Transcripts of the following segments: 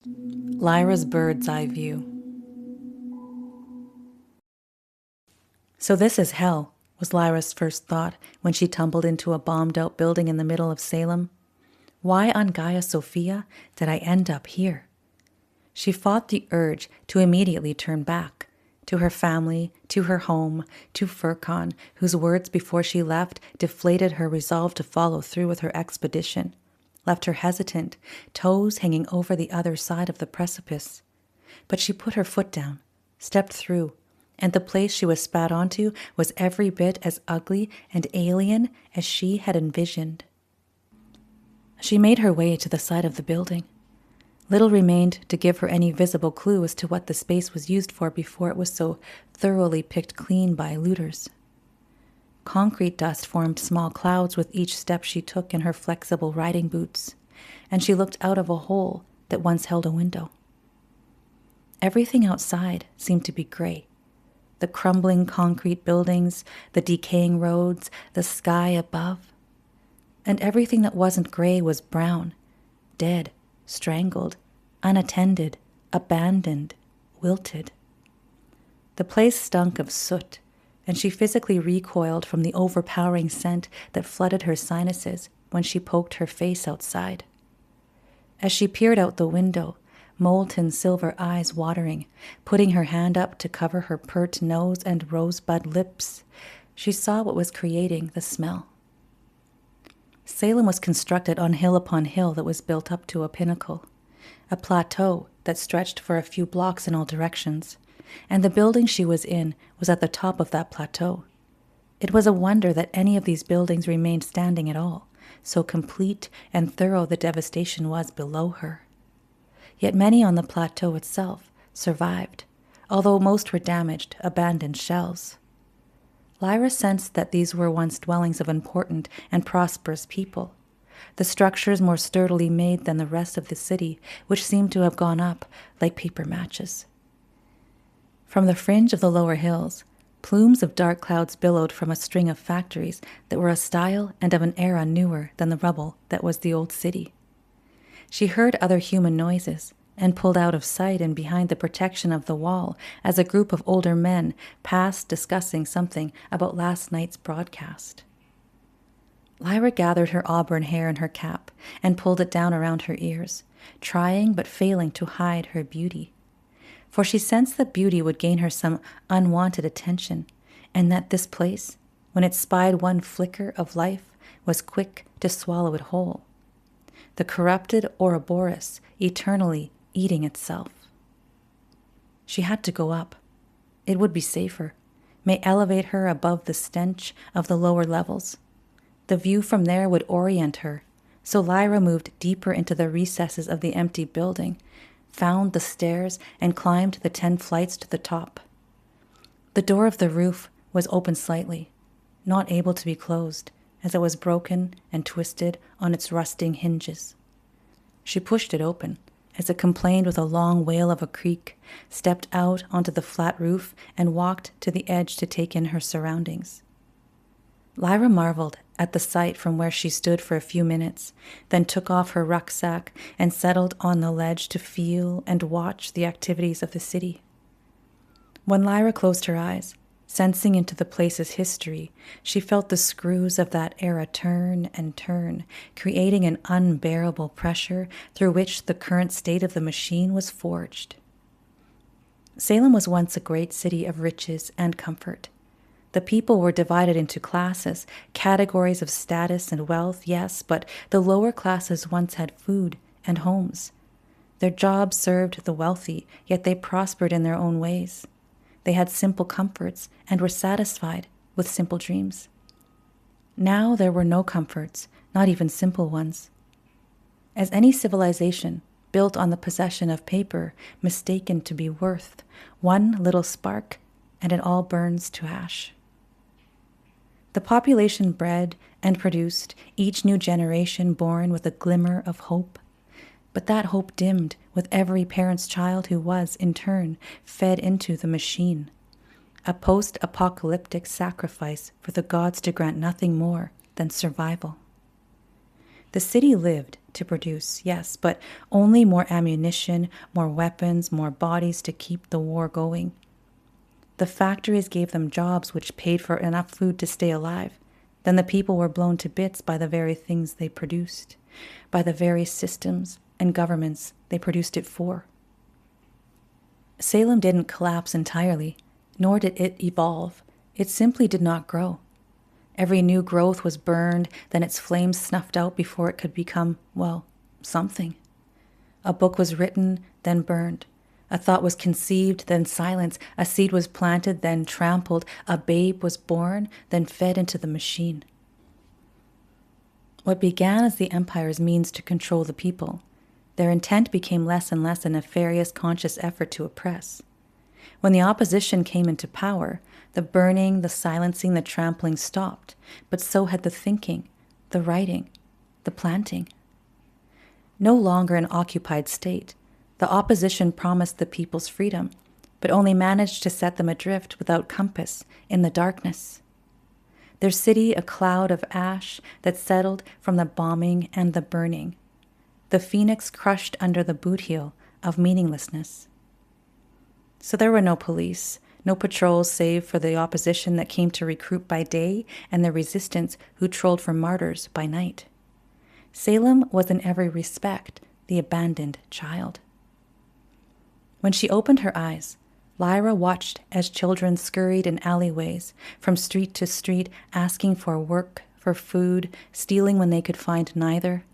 Lyra's bird's eye view. So this is hell, was Lyra's first thought when she tumbled into a bombed-out building in the middle of Salem. Why on Gaia Sophia did I end up here? She fought the urge to immediately turn back, to her family, to her home, to Furcon, whose words before she left deflated her resolve to follow through with her expedition, left her hesitant, toes hanging over the other side of the precipice. But she put her foot down, stepped through, and the place she was spat onto was every bit as ugly and alien as she had envisioned. She made her way to the side of the building. Little remained to give her any visible clue as to what the space was used for before it was so thoroughly picked clean by looters. Concrete dust formed small clouds with each step she took in her flexible riding boots, and she looked out of a hole that once held a window. Everything outside seemed to be gray. The crumbling concrete buildings, the decaying roads, the sky above. And everything that wasn't gray was brown, dead, strangled, unattended, abandoned, wilted. The place stunk of soot, and she physically recoiled from the overpowering scent that flooded her sinuses when she poked her face outside. As she peered out the window, molten silver eyes watering, putting her hand up to cover her pert nose and rosebud lips, she saw what was creating the smell. Salem was constructed on hill upon hill that was built up to a pinnacle, a plateau that stretched for a few blocks in all directions, and the building she was in was at the top of that plateau. It was a wonder that any of these buildings remained standing at all, so complete and thorough the devastation was below her. Yet many on the plateau itself survived, although most were damaged, abandoned shells. Lyra sensed that these were once dwellings of important and prosperous people, the structures more sturdily made than the rest of the city, which seemed to have gone up like paper matches. From the fringe of the lower hills, plumes of dark clouds billowed from a string of factories that were a style and of an era newer than the rubble that was the old city. She heard other human noises and pulled out of sight and behind the protection of the wall as a group of older men passed discussing something about last night's broadcast. Lyra gathered her auburn hair in her cap and pulled it down around her ears, trying but failing to hide her beauty. For she sensed that beauty would gain her some unwanted attention, and that this place, when it spied one flicker of life, was quick to swallow it whole. The corrupted Ouroboros eternally eating itself. She had to go up. It would be safer, may elevate her above the stench of the lower levels. The view from there would orient her, so Lyra moved deeper into the recesses of the empty building, found the stairs, and climbed the 10 flights to the top. The door of the roof was open slightly, not able to be closed, as it was broken and twisted on its rusting hinges. She pushed it open, as it complained with a long wail of a creak, stepped out onto the flat roof, and walked to the edge to take in her surroundings. Lyra marveled at the sight from where she stood for a few minutes, then took off her rucksack and settled on the ledge to feel and watch the activities of the city. When Lyra closed her eyes, sensing into the place's history, she felt the screws of that era turn and turn, creating an unbearable pressure through which the current state of the machine was forged. Salem was once a great city of riches and comfort. The people were divided into classes, categories of status and wealth, yes, but the lower classes once had food and homes. Their jobs served the wealthy, yet they prospered in their own ways. They had simple comforts and were satisfied with simple dreams. Now there were no comforts, not even simple ones. As any civilization built on the possession of paper mistaken to be worth, one little spark and it all burns to ash. The population bred and produced each new generation born with a glimmer of hope, but that hope dimmed with every parent's child who was, in turn, fed into the machine, a post-apocalyptic sacrifice for the gods to grant nothing more than survival. The city lived to produce, yes, but only more ammunition, more weapons, more bodies to keep the war going. The factories gave them jobs which paid for enough food to stay alive. Then the people were blown to bits by the very things they produced, by the very systems and governments they produced it for. Salem didn't collapse entirely, nor did it evolve. It simply did not grow. Every new growth was burned, then its flames snuffed out before it could become, well, something. A book was written, then burned. A thought was conceived, then silenced. A seed was planted, then trampled. A babe was born, then fed into the machine. What began as the empire's means to control the people, their intent became less and less a nefarious conscious effort to oppress. When the opposition came into power, the burning, the silencing, the trampling stopped, but so had the thinking, the writing, the planting. No longer an occupied state, the opposition promised the people's freedom, but only managed to set them adrift without compass in the darkness. Their city a cloud of ash that settled from the bombing and the burning, the phoenix crushed under the boot heel of meaninglessness. So there were no police, no patrols save for the opposition that came to recruit by day and the resistance who trolled for martyrs by night. Salem was in every respect the abandoned child. When she opened her eyes, Lyra watched as children scurried in alleyways, from street to street, asking for work, for food, stealing when they could find neither.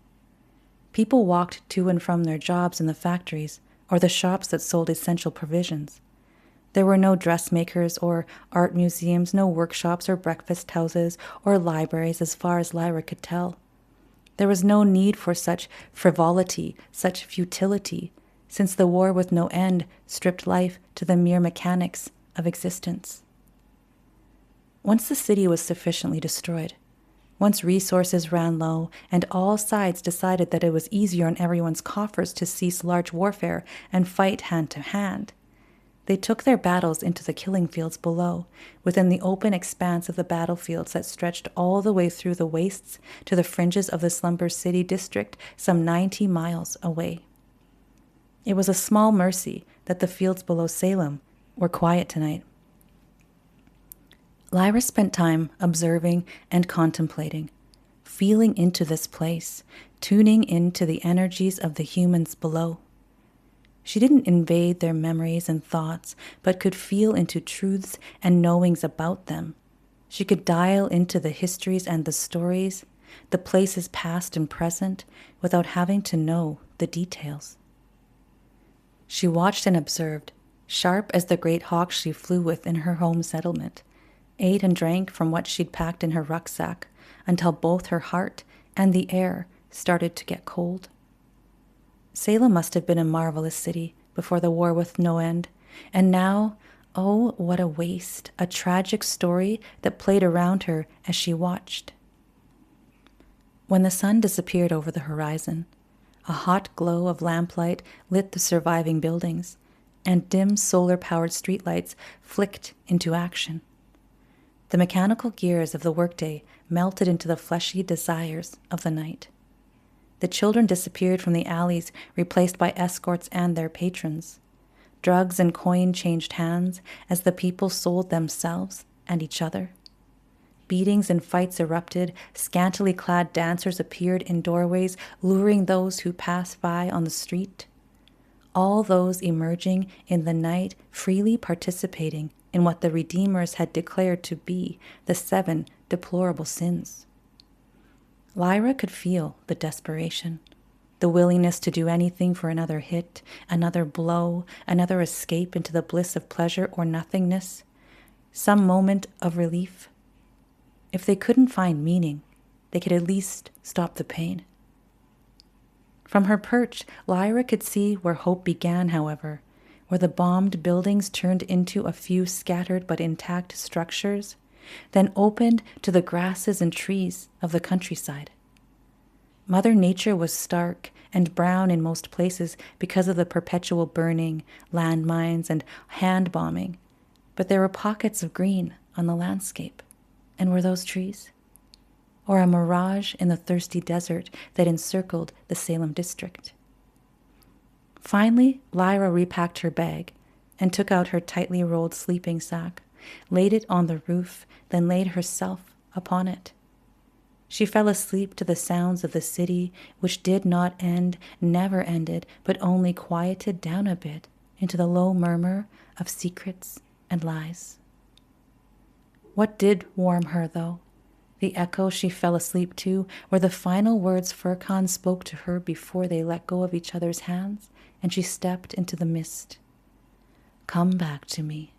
People walked to and from their jobs in the factories or the shops that sold essential provisions. There were no dressmakers or art museums, no workshops or breakfast houses or libraries as far as Lyra could tell. There was no need for such frivolity, such futility, since the war with no end stripped life to the mere mechanics of existence. Once the city was sufficiently destroyed, once resources ran low and all sides decided that it was easier on everyone's coffers to cease large warfare and fight hand to hand, they took their battles into the killing fields below, within the open expanse of the battlefields that stretched all the way through the wastes to the fringes of the Slumber City district some 90 miles away. It was a small mercy that the fields below Salem were quiet tonight. Lyra spent time observing and contemplating, feeling into this place, tuning into the energies of the humans below. She didn't invade their memories and thoughts, but could feel into truths and knowings about them. She could dial into the histories and the stories, the places past and present, without having to know the details. She watched and observed, sharp as the great hawk she flew with in her home settlement, ate and drank from what she'd packed in her rucksack, until both her heart and the air started to get cold. Salem must have been a marvelous city before the war with no end, and now, oh, what a waste, a tragic story that played around her as she watched. When the sun disappeared over the horizon, a hot glow of lamplight lit the surviving buildings, and dim solar-powered streetlights flicked into action. The mechanical gears of the workday melted into the fleshy desires of the night. The children disappeared from the alleys, replaced by escorts and their patrons. Drugs and coin changed hands as the people sold themselves and each other. Beatings and fights erupted. Scantily clad dancers appeared in doorways, luring those who passed by on the street. All those emerging in the night, freely participating in what the Redeemers had declared to be the 7 deplorable sins. Lyra could feel the desperation, the willingness to do anything for another hit, another blow, another escape into the bliss of pleasure or nothingness, some moment of relief. If they couldn't find meaning, they could at least stop the pain. From her perch, Lyra could see where hope began, however, where the bombed buildings turned into a few scattered but intact structures, then opened to the grasses and trees of the countryside. Mother Nature was stark and brown in most places because of the perpetual burning, landmines, and hand bombing, but there were pockets of green on the landscape. And were those trees? or a mirage in the thirsty desert that encircled the Salem district. Finally, Lyra repacked her bag and took out her tightly rolled sleeping sack, laid it on the roof, then laid herself upon it. She fell asleep to the sounds of the city, which did not end, never ended, but only quieted down a bit into the low murmur of secrets and lies. What did warm her, though? The echo she fell asleep to, or the final words Furkan spoke to her before they let go of each other's hands and she stepped into the mist. Come back to me.